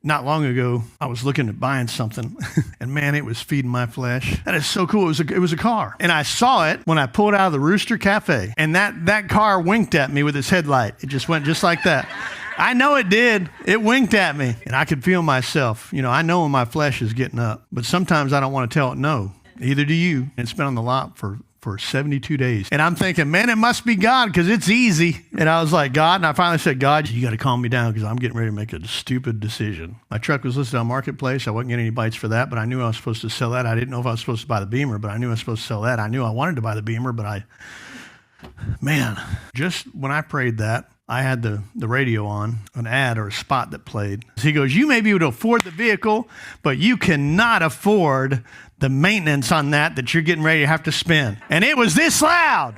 Not long ago, I was looking at buying something, and man, it was feeding my flesh. That is so cool. It was a car. And I saw it when I pulled out of the Rooster Cafe. And that car winked at me with its headlight. It just went just like that. I know it did. It winked at me. And I could feel myself. I know when my flesh is getting up. But sometimes I don't want to tell it no. Either do you. It's been on the lot for 72 days. And I'm thinking, man, it must be God because it's easy. And I was like, God, and I finally said, God, you got to calm me down because I'm getting ready to make a stupid decision. My truck was listed on Marketplace. I wasn't getting any bites for that, but I knew I was supposed to sell that. I didn't know if I was supposed to buy the Beamer, but I knew I was supposed to sell that. I knew I wanted to buy the Beamer, but just when I prayed that, I had the radio on, an ad or a spot that played. He goes, you may be able to afford the vehicle, but you cannot afford the maintenance on that you're getting ready to have to spend. And it was this loud.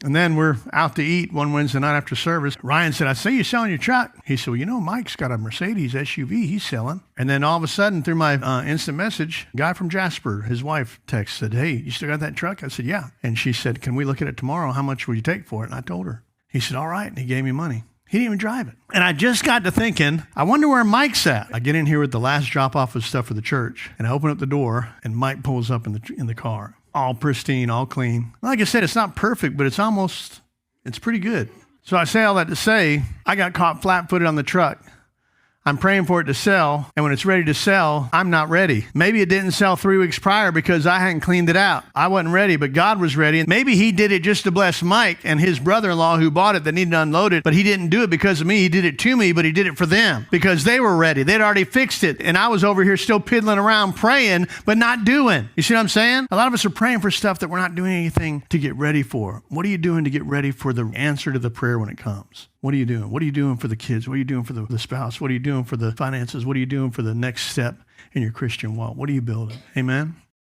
And then we're out to eat one Wednesday night after service. Ryan said, I see you selling your truck. He said, well, Mike's got a Mercedes SUV he's selling. And then all of a sudden, through my instant message, a guy from Jasper, his wife said, hey, you still got that truck? I said, yeah. And she said, can we look at it tomorrow? How much will you take for it? And I told her. He said, all right. And he gave me money. He didn't even drive it. And I just got to thinking, I wonder where Mike's at. I get in here with the last drop off of stuff for the church, and I open up the door, and Mike pulls up in the car. All pristine, all clean. Like I said, it's not perfect, but it's pretty good. So I say all that to say, I got caught flat-footed on the truck. I'm praying for it to sell, and when it's ready to sell, I'm not ready. Maybe it didn't sell 3 weeks prior because I hadn't cleaned it out. I wasn't ready, but God was ready. And maybe he did it just to bless Mike and his brother-in-law who bought it that needed to unload it, but he didn't do it because of me. He did it to me, but he did it for them because they were ready. They'd already fixed it, and I was over here still piddling around praying, but not doing. You see what I'm saying? A lot of us are praying for stuff that we're not doing anything to get ready for. What are you doing to get ready for the answer to the prayer when it comes? What are you doing? What are you doing for the kids? What are you doing for the spouse? What are you doing for the finances? What are you doing for the next step in your Christian walk? What are you building? Amen?